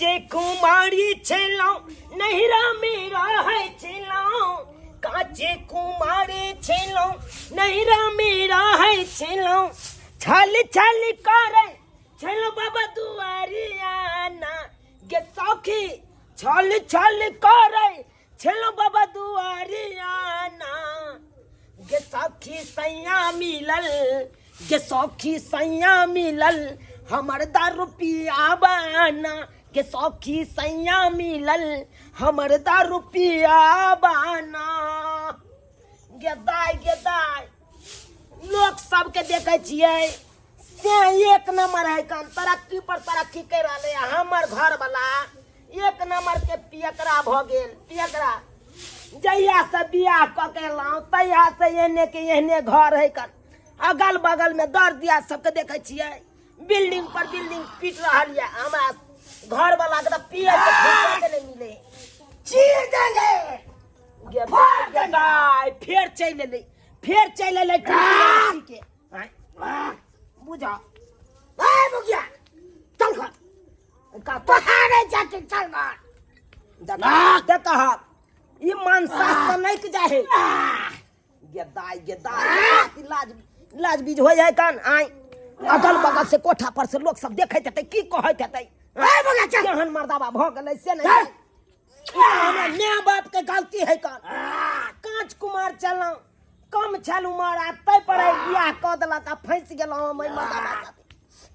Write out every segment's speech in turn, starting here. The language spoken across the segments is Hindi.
जे कुमारी छेलो नहिरा मेरा है छेलो काचे कुमारी छेलो नहिरा मेरा है छेलो छल छल करे छेलो बाबा दुआरियाना गे सखी छल छल करे छेलो बाबा दुआरियाना गे सखी सैया मिलल गे सखी सैया मिलल हमर 10 रुपया बाना के सौखी सैया मिलल हमर 10 रुपया बाना गेदाय लोग सबके देखे छियै से एक नंबर है काम तरक्की पर तरक्की कर रहे हमर घर वाला एक नंबर के पियकरा भ गेल पियकरा जहिया से बियाह क के लाऊं तहिया से एने के एहने घर है कर अगल बगल में दर दिया सबके देखे छियै बिल्डिंग पर बिल्डिंग पीट रहल है हमरा घर वाला के पिए के फुर्सत नहीं मिले चीर देंगे गेदाय फिर चल ले के बुझा ए बुगिया चल कर का तोहारे जाके चल कर देखा ई मानसा सनक जाहे गेदाय लाज बीज हो जाए कान आई अगल बगल से कोठा पर से लोग सब देखैत हेतै की कहैत हेतै केहन मर्दाबा भ गेलै से नहीं हमरा माय बाप के गलती है कान कांच कुमार चलौ कम छल उमर आ तै पर बियाह क देलक आ फंस गेलौ हम मर्दाबा साथे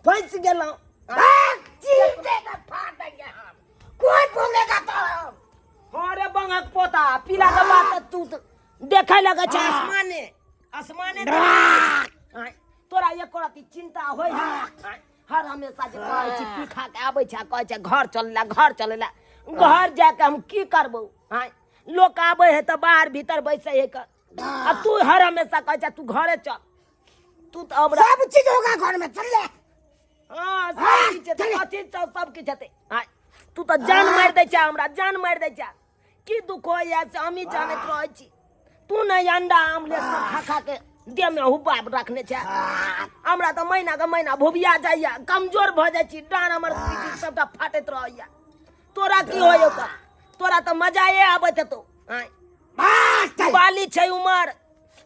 फंस गेलौ जीते का फाड़ देंगे हम कोई बोलेगा तो अरे बंगक पोता पीला के बात तू देखे लगे छ आसमाने तोरा एक रति चिंता होय हर हमेशा जे कहै छी पी खा के आबै छ कहै छ घर चलेला घर जाके हम की करबो लोग आबै है त बाहर भीतर बैसे है कर आ तू हर हमेशा कहै छ तू घरे चल तू त अब सब चीज होगा घर में चल ले हां सब चीज सब की जते तू त जान मार दे छ हमरा जान मार दे छ की दुख होय से हम ही जानत रहै छी तू नहीं अंडा आमलेट खा खा के देह में हुब्बा रखने छ हमरा तो महीना के महीना भुबिया जाइया कमजोर भ जाय छी डान हमर पीठी सबटा फाटैत रहैया तोरा की होय ओकर तोरा तो मजाए आबैत तो बाली छै उमर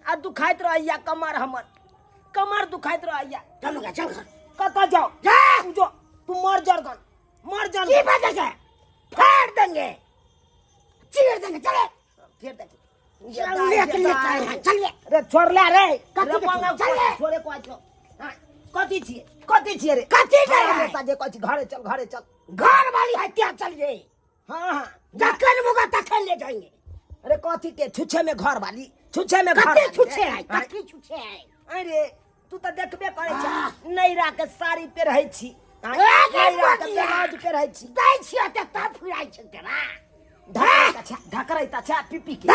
आ दुखाइत रहैया कमर दुखाइत रहैया चल कत जाओ जो तू मर जरगन की बात है फाड़ देंगे चीर देंगे चले फिर देंगे रे छोड़ ले रे छोरे कथी छिए रे हमेशा जे कहै छी घरे चल घर वाली हत्या चल जे हां जखन मुगा तखन ले जाएंगे अरे कथी के छुछे में घर वाली छुछे में घर छुछे है अरे तू त देखबे करे छ नैरा के साड़ी पे रहै छी नैरा के ब्लाउज पे रहै छी दै छी त तब फुराई छ तेरा ढकरैता छ पीपी के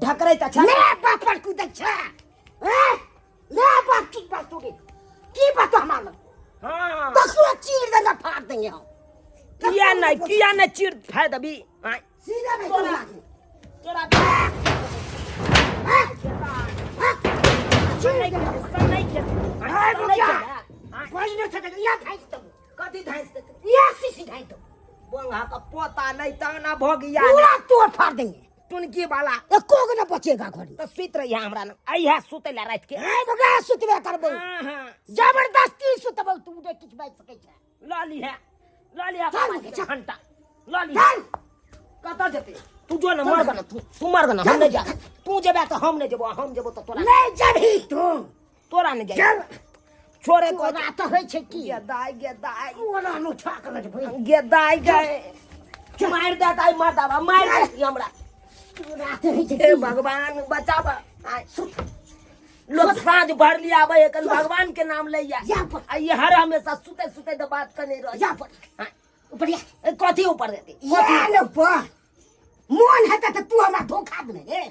ढकरैता छ ले बाप पर कूदै छ ले बाप की बात हमार हां तो सो चीर देंगे फाड़ देंगे हम किया नहीं चीर फाड़ दबी सीधा में तोरा कथी धाइस या सीसी धाइ तो बंगा का पोता नहीं ताना भगिया पूरा तोड़ फाड़ देंगे टुनकी वाला एको के न बचेगा घड़ी तो सुत रही हमरा न आइहा सुते ला रात के ए बगा सुतबे करबो हां जबरदस्ती सुतबो तू दे किछ बात सकै छ लाली है 5 घंटा लाली कत जते तू जो न मर गन तू मर गन हम नहीं जा तू जेबे तो हम नहीं जेबो तो तोरा नहीं जबी तू तोरा नहीं जा छोरे को रात होय छै की गेदाय ओना नु ठाक लज गेदाय गए मार दे ताई मार दे हमरा हे भगवान बचावा लोग साँझ भर लिया आवे कल भगवान के नाम लैया ये हर हमेशा सुते तो बात करने रह ऊपर कथी ऊपर देती ऊपर मन है त तू हमरा धोखा दे रे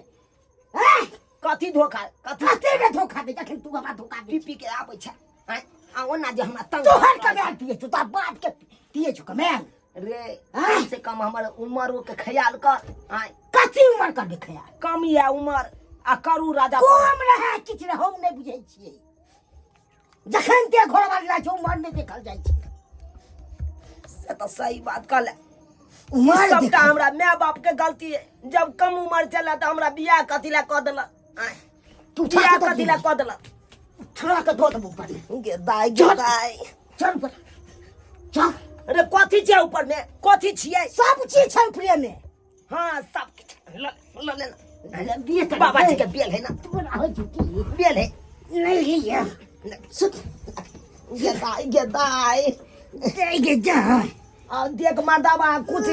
कथी धोखा कथी में धोखा दे जखन तू हमरा धोखा दे पी के आबै छ आ ओना जे हमरा तंग तोहर कमाल पिए तू त बाप के पिए छ कमाल रे कम से कम हमर उमर के ख्याल कर कथी उमर कर ख्याल कम या उमर आ करू राजा कम रहे किछ रे हम नहीं बुझै छियै जखन के घर वाली राज उमर में देखल जाय छै तो सही बात कहले सबटा हमरा माय बाप के गलती है जब कम उम्र चला तो हमरा बियाह कथी ला क देला तू बियाह कथी ला क देला छोड़ा के दो दबू पर गे दाई चल पर चल अरे कथी छै ऊपर में कथी छियै सब चीज छै ऊपर में हां सब ल लेना बिये बाबा जी के बेल है ना तू हो चुकी बेल है नहीं है सुत गे दाई देख मर्दाबा कुछ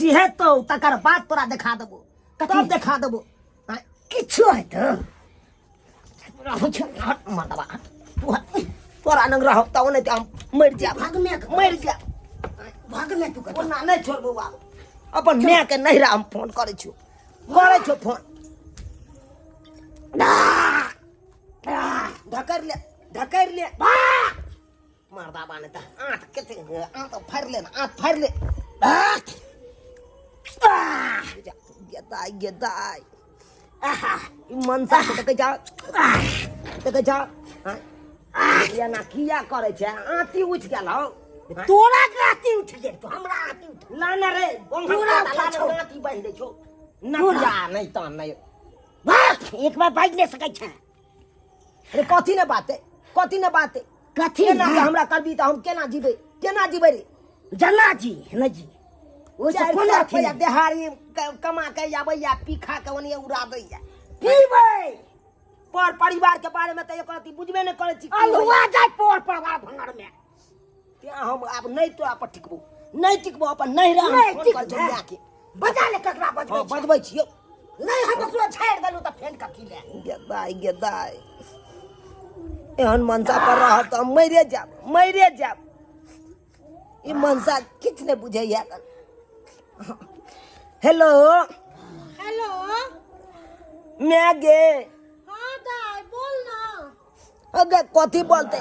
है तो तकर बाद तोरा देखा देबो कथी देखा देबो किछो है तो मर्दाबा तोरा नंग रहो तो नहीं हम मर जा भाग में तू कर ना नहीं छोड़ बउआ अपन माय के नहिरा हम फोन करे छो फोन ढकर ले मर्दाबा ने आंत केते आंत फाड़ ले गेदाई आहा मनसा के देखे जा या ना किया करे छे आंती उठ गेल हो तोरा के आंती उठ गेल तो हमरा आंती उठ लाना रे पूरा आंती बांध दे छो नकिया नहीं त नहीं एक बार बाज ले सकै छे अरे कथी ने बात है कथी ना हमरा करबी त हम केना जीबै रे जना जी न जी ओ से कोना थी देहारी कमा के आबै या पीखा के ओनिए उड़ा दै या पीबै पर परिवार के बारे में त एक रति बुझबे न करे छी अलुआ जाय पर परिवार भंगर में ते हम अब नहीं तो आप टिकबो अपन नहीं रह फोन कर जोड़िया के बजा ले ककरा बजबै छियो नहीं हम पूरा छाड़ देलु त फेन का की ले गेदाई एहन मनसा पर रह तो मरे जाब ई मनसा किछ ने बुझैया हेलो मैं गे हां दाई बोल ना अगे कथी बोलते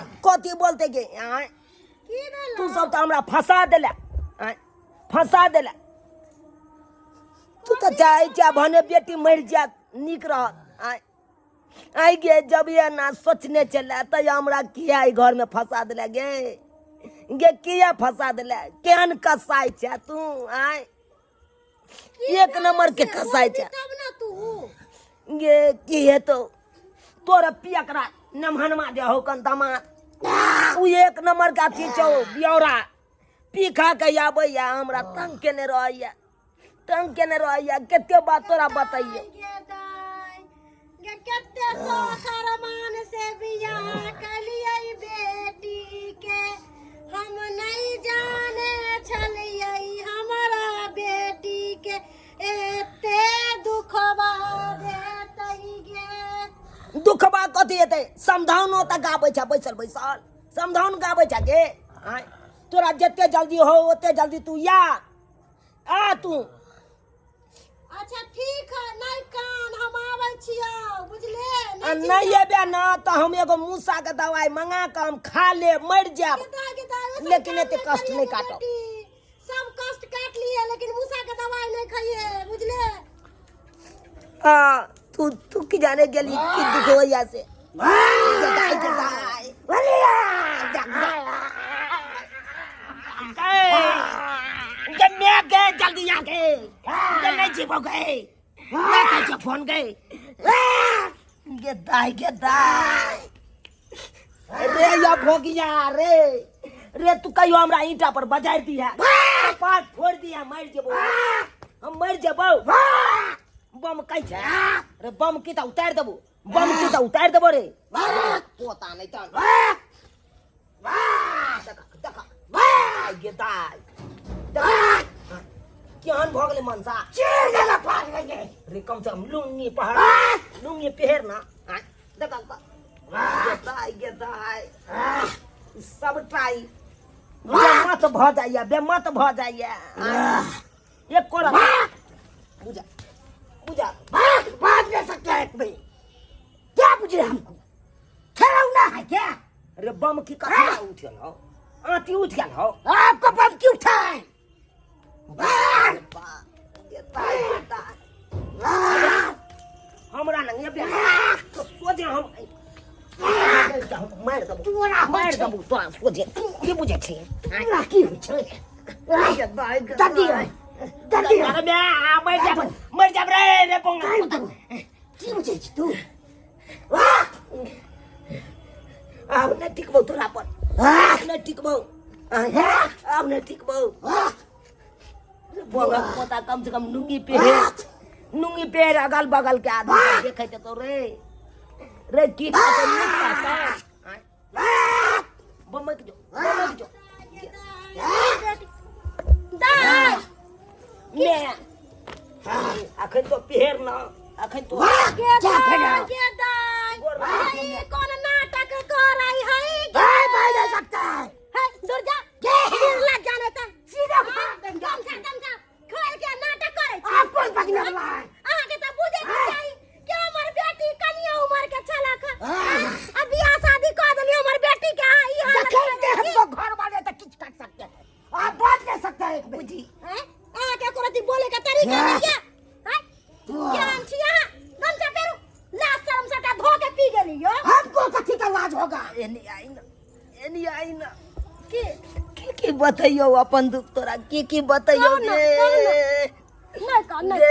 गे की भेल तू सब तो हमरा फंसा देला तू तो चाहे भने बेटी मर जा निक रह आई गे जब ये ना सोचने चला तो हमरा किया घर में फंसा दिला गे किया फंसा दिला केहन कसाई छे तू एक नंबर के कसाई छे तब ना तू गे की है तो तोरा पियकरा नमहनमा जे हो कन दामाद उ एक नंबर का चीज छौ बियौरा पी खा के आबैया हमरा तंग केने रहैया केते बात तोरा बताइए केते तो खरमान से बियाह कलियै बेटी के हम नहीं जाने छलियै हमरा बेटी के एते दुखबा देतै गे दुखबा कथी हेतै समझाउनो त गाबै छ बैसल समझाउन गाबै छ गे तोरा जते जल्दी हो ओते जल्दी तू आ तू अच्छा ठीक है नहीं कान हम आबै छियौ बुझले नहीं एबे ना तो हम एगो मूसा के दवाई मंगा के हम खा ले मर जाब लेकिन एते कष्ट नहीं काटो सब कष्ट काट लिए लेकिन मूसा के दवाई नहीं खाइए बुझले तू की जाने गेली की दुख होया से जल्दी आके नहीं जीवो गए मैं फोन गए गेदाई रे या भोगिया रे तू कहियो हमरा ईंटा पर बजाय दी है पाट फोड़ दिया हम मर जेबो बम कहि छै रे बम की त उतार देबो रे पोता नहीं त देख गेदाई केहन भ गेलै मनसा रे कम से कम लुंगी पहर ना देख गेदाई सब ट्राई बेमत भ जाइए एक कोरा बुझा बात नहीं सकता है भाई क्या बुझ रहे हमको खिलौना है क्या अरे बम की कथा उठल हो आंटी उठ गया हो आपको बम क्यों उठा है हमरा नंगे बे तो सोचे हम मार दबू तोरा सोचे की बुझे छी की होइ छै दादी दादी अरे बे मर जा रे पोंगा की बुझै छी तू आब न टिकबौ तोरा पर न टिकबौ आब न टिकबौ पोंगा पोता कम से कम नुंगी पेड़ अगल बगल के आदमी देखै त तो रे कीट तो नहीं खाता बमक जो दाई मैं अखन तो पेड़ ना अखन तो के दाई कौन नाटक कर रही है भाई जा सकता है दूर जा लग जाने तक सीधा दम जा खोल के नाटक करे आप कौन पकड़ने वाला है आगे तो बुझे नहीं चाहिए कि हमर बेटी कनिया उम्र के छला खा अब बियाह शादी कर देली हमर बेटी के ई हाल हमको घर वाले तक किच काट सकते हैं आप बात ले सकते हैं एक बुझी हैं आगे कोरती बोले का तरीका है क्या हैं क्या हम छी यहां दम से पेरू लाश शर्म से का धो के पी गेली यो हमको कथी का लाज होगा एनी आई ना की बताइयो अपन दुख तोरा की बताइयो गे नहीं कर नहीं गे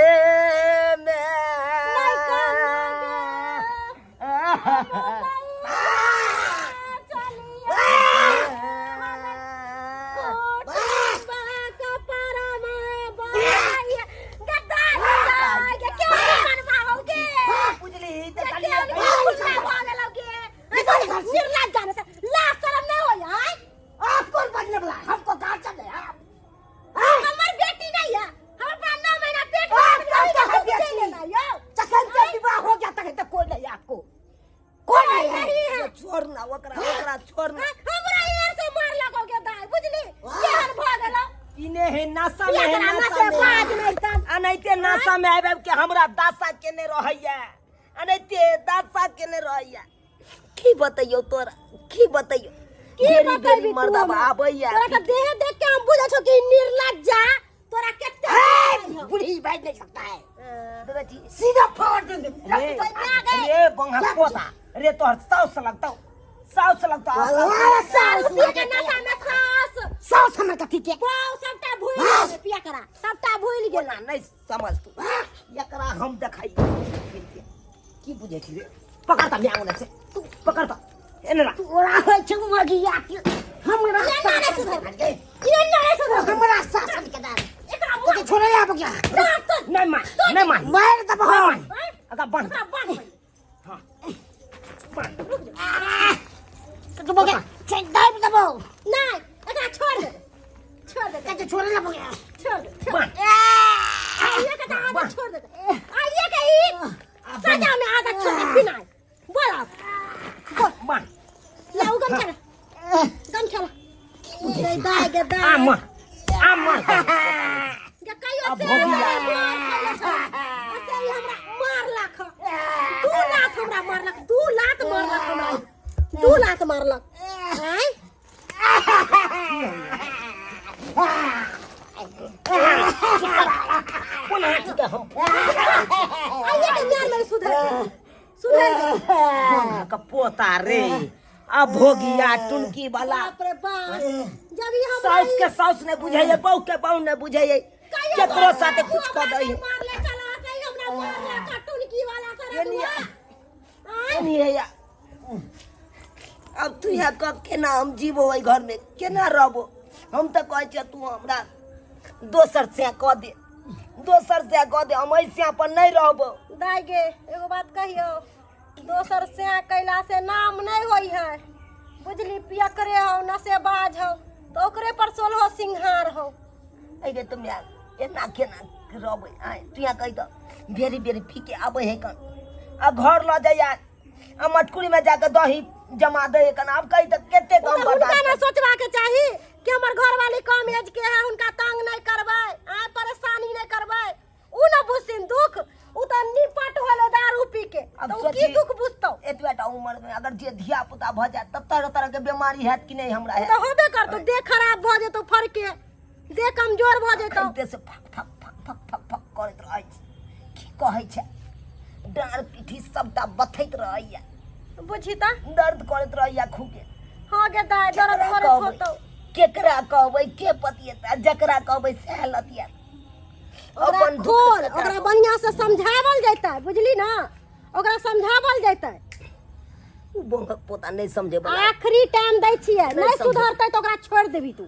मैं नहीं कर हमको कहाँ चले आप हमारी बेटी नहीं है हमारे 9 महीना पेट में लेना यो चकन से विवाह हो गया तक तो कोई नहीं आपको कोई नहीं है छोड़ना ओकरा छोड़ना हमरा यार से मार लगोगे दाई बुझली केहन भ गेलो इने है नासा में बाज नहीं तब अनैते नासा में आबे के हमरा दासा केने रहैया अनैते दासा केने रहैया की बताइयो तोरा की बताइयो बेरी मर्दा आबैया तोरा के देह देख के हम बुझै छौ कि निर्लज्जा तोरा केते बुढ़ी बैठ नहीं सकता है दादा जी सीधा फाड़ देंगे रे बंगा पोता रे तोहर साउस लगता साउस रुपया के नशा में साउस हमर कथी के बाऊ सबटा भूल गेल पिया करा सबटा भूल गेल ना नहीं समझ तू एकरा हम देखाई की बुझे छी रे पकड़ता म्यांगने से तू पकड़ता एने ना तोरा होय छ मगिया हमरा हमरा सासन के दार तो छोड़े आ बकिया नहीं मार दबा अगा बन हां तो बगे चेक दाब दबो नहीं एकरा छोड़ दे कैसे छोड़े ना बगे छोड़ दे आइए के आधा छोड़ दे आइए के ई सजा में आधा छोड़ दे बिना बोला बन लाऊ गम चला दाई के दाई आमा के कहियो से हमरा मार लाख 2 लाख हमरा मार लाख 2 लाख मार लाख हमरा 2 लाख मार लाख हैं कोन हाथ के हम आइए के यार मेरे सुधर का पोता रे अब भोगिया टुनकी वाला बाप रे बाप जब ये हम साउस ने बुझाइए बहू के बहू ने बुझाइए केकरो साथे कुछ कर दई मार ले चला के हमरा मार ले टुनकी वाला करे नहीं है या अब तू यहाँ कब केना हम जीवो ओइ घर में केना रहबो हम तो कहै छ तू हमरा दोसर से कह दे हम ऐसे पर नहीं रहबो दाई गे एगो बात कहियो दोसर से कैला से नाम नहीं होई है बुझली पिया करे हो नशेबाज हो तो ओकरे पर 16 सिंहार हो ऐगे तुम यार केना रहबै आय तू यहाँ कहि तो बेरी फीके आबै है कन अब घर ल जाय यार आ मटकुरी में जाके दही जमा दे कन अब कहि तो केते कम उनका ना सोचवा के चाही कि हमर घर वाली कम एज के है उनका तंग नहीं करबै आ परेशानी नहीं करबै उ ना बुझिन दुख उ त निपट होलो दारू पी के तो की दुख बुझतो एतबेटा उम्र में अगर जे धिया पुता भ जात तब तरह के बीमारी हैत कि नहीं हमरा है तो होबे करतो देह खराब भ जेतो फरके देह कमजोर भ जेतो देह से फक करत रहै की कहै छै डार पीठी सबटा बथैत रहैया बुझी त दर्द करत रहैया खूबे हां गे दाई दर्द करत होतो केकरा कहबै के पतियता जकरा कहबै सह लतिया ओकरा खोल ओकरा बढ़िया से समझावल जैतै बुझली ना ओकरा समझावल जैतै उ बोंगक पोता नहीं समझे बला आखरी टाइम दै छियै नहीं सुधरतै तो ओकरा छोड़ देबी तू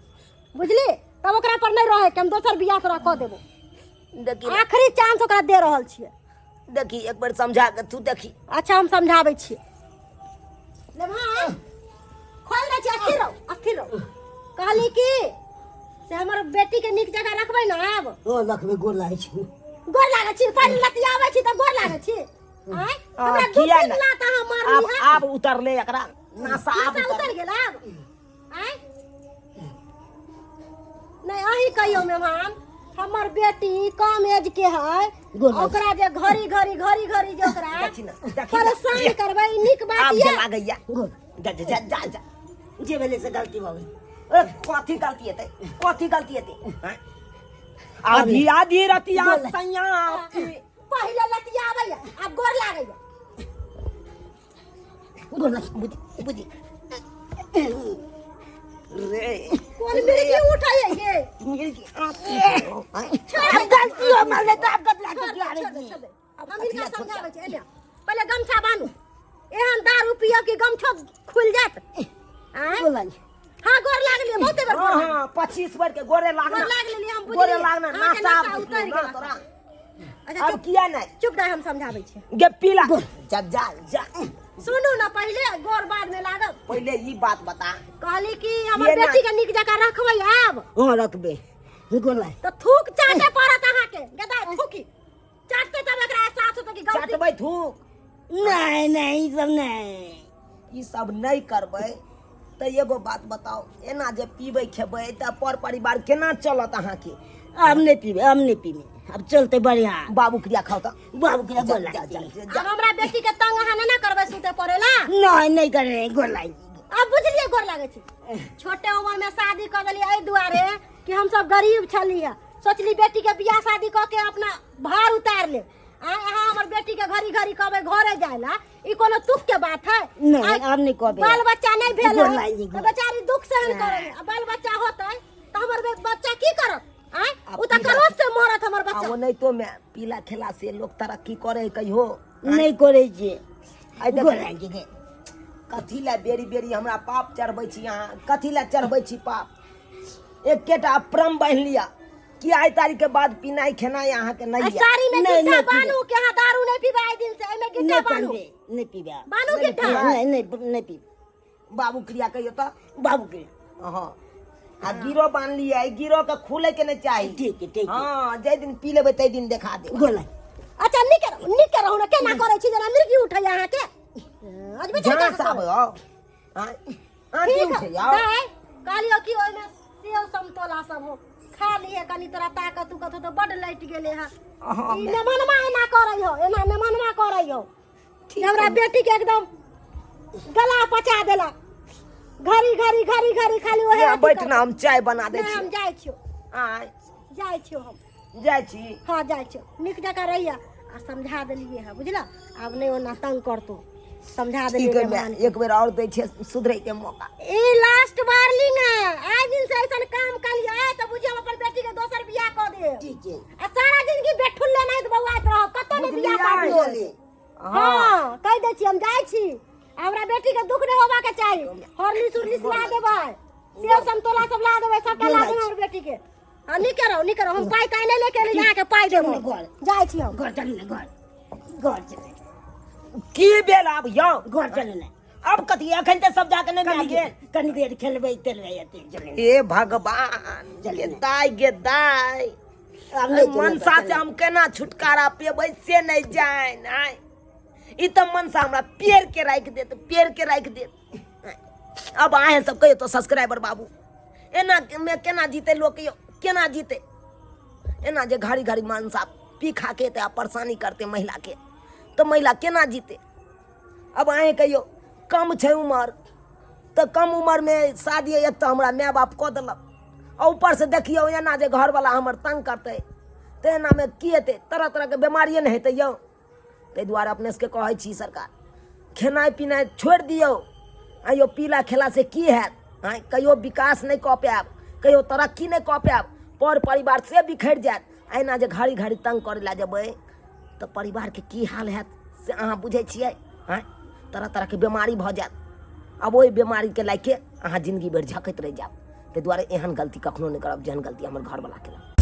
बुझली तब ओकरा पर नहीं रहे के हम दोसर बियाह तोरा क देबो देखी आखरी चांस ओकरा दे रहल छियै देखी एक बार समझा के तू देखी अच्छा हम समझाबै छियै ले भाई खोल दे छी अस्थिर रहो कहली की से हमर बेटी के नीक जगह रखबै ना आब ओ रखबै गोर लागै छी गोर लागै छी पहले लतियाबै छी त गोर लागै छी आय हमरा किया दुख ना लाता हम मारली आप उतरले एकरा नासा आप उतर गेल आब आय नहीं अही कहियो मेहमान हमर बेटी कम एज के है ओकरा जे घड़ी जे ओकरा परेशान करबै नीक बात आप ये जला गैया जा जा जा जे भेले से गलती भ गई अरे कथी गलती हेतै आधी आधी रतिया सैया पहिले लतियाबै अब गोर लागै गोर लग बुझी रे कोन मिर्गी उठाय ये मिर्गी गलती हो मारले त आप गदला के आ रही हम इनका समझाबै छै एने पहिले गमछा बांधू एहन दारू पियो कि गमछा खुल जात बोलन हां गोर लागलिए बहुते बेर हां 25 बार के गोरे लागना गोर लागलिए हम बुझी गोरे लागना नासा उतर गेल तोरा अच्छा अब किया नहीं चुप रह हम समझाबै छी गे पीला जा जा जा सुनू ना पहिले गोर बाद में लागब पहले ई बात बता कहली कि हमर बेटी के नीक जगह रखबै आब हां रखबे गोला तो थूक चाटे पड़त अहाँ के गदा थूकी चाटते तब एकरा एहसास होतै कि गलती चाटबै थूक नहीं ई सब नहीं करबै त एगो बात बताओ एना जे पीबै खेबै त पर परिवार केना चलत अहाँ के अब नहीं पीबे अब चलते बढ़िया बाबू क्रिया खाओ त बाबू के बोला अब हमरा बेटी के तंग अहाँ ना करबै सुते पड़ेला नहीं करे गोलाई अब बुझलिए गोर लागै छी छोटे उम्र में शादी कर देली एहि दुआरे कि हम सब गरीब छलिए सोचली बेटी के बियाह शादी क के अपना भार उतार ले अहाँ हमर बेटी के घड़ी कहबै घरे जायला ई कोनो तुक के बात है नहीं अब नहीं कहबे बाल बच्चा नहीं भेल गोर लागि जी, तो बेचारी दुख सहन करे अब बाल बच्चा होतै त हमर बच्चा की करत उ त करोस से मरत हमर बच्चा वो नहीं तो मैं पीला खेला से लोग तरक्की करे कहियो नहीं करे जे आई गोलाई देख जी कथी ला बेरी बेरी हमरा पाप चढ़बै छी अहाँ कथी ला चढ़बै छी पाप एकेटा प्रण बांध लिया कि आई तारीख के बाद पीनाई खेनाई अहाँ के नहीं साड़ी में नहीं, गिट्टा नहीं बानू के अहाँ दारू नहीं पीबा आई दिन से एमे गिट्टा बानू नहीं पीबे बानू गिट्टा नहीं पी बाबू क्रिया कहियो त बाबू के हां आ गिरो बांध लिया आई गिरो के खुले के नहीं चाहिए ठीक है हां जे दिन पी लेबै तै दिन देखा दे गोलाई अच्छा निक रहू ना केना करे छी जरा मिर्गी उठै अहाँ के अजबे जहां साब हो हां की उठे यार कालियो की ओइ में सेव समतोला सब हो खा लिए कनी तोरा ताकत तू कथो तो बड लट गेले हा ई ने मनवा एना करै हो एना ने मनवा करै हो हमरा बेटी के एकदम गला पचा देला घड़ी खाली ओहे बैठ ना हम चाय बना दे छी हम जाय छियो आय जाय छियो हम जाय छी हां जाय छियो निक जका रहिया आ समझा देलिए है बुझला अब नहीं ओना तंग करतो समझा देलिए एक बेर और दै छै सुधरै के मौका ए लास्ट वार्निंग है आज दिन से ऐसा काम कर लिया तो बुझे हम अपन बेटी के दोसर बियाह क दे ठीक है आ सारा जिंदगी बेठुल्ले नहीं तो बउआत रहो कतो ने बियाह कर बोले हां कह दे छी हम जाय छी हमरा बेटी के दुख नहीं होबा के चाहिए हॉर्लिक्स उर्लिक्स ला देबै सेव संतोला सब ला देबै सबटा ला देबै हमर बेटी के हां नहीं करो हम पाई काई नहीं लेके ले जाके पाई देबै जाय छी हम घर चलने घर चलने की भेल आब यौ घर चलने अब कथी एखन ते सब जाके नहीं मिल गेल कनी देर खेलबै चलने हे भगवान गे दाई मनसा से हम केना छुटकारा पेबै से नहीं जाय नहीं ई त मनसा हमरा पेड़ के राख देत अब आए सब कहियो तो सब्सक्राइबर बाबू एना में केना जीते लोग केना जीते एना जे घड़ी मनसा पी खा के ते परेशानी करते महिला के तो महिला केना जीते अब आए कहियो कम छै उम्र तो कम उम्र में शादी एक तो हमरा माय बाप कऽ देलक और ऊपर से देखियो एना जे घर वाला हमर तंग करते तो एना में की हेतै तरह तरह के बीमारिये नहीं हेतै यौ ताहि दुआरे अपने सबके कहै छी सरकार खेनाइ पिनाइ छोड़ि दियौ आइयो पीला खेला से की हैत हाँ कहियो विकास नहीं कऽ पायब, कहियो तरक्की नहीं कऽ पायब, पर परिवार से बिखर जायत। एना जे घड़ी घड़ी तंग करे ला जेबै तऽ परिवार के की हाल हैत से अहाँ बुझै छियै। हाँ तरह तरह के बीमारी भऽ जायत, अब ओहि बीमारी के लाइके अहाँ जिंदगी भरि झकैत रहि जायब। ताहि दुआरे एहन गलती कखनो नहीं करब जेहन गलती हमर घरवला केलक।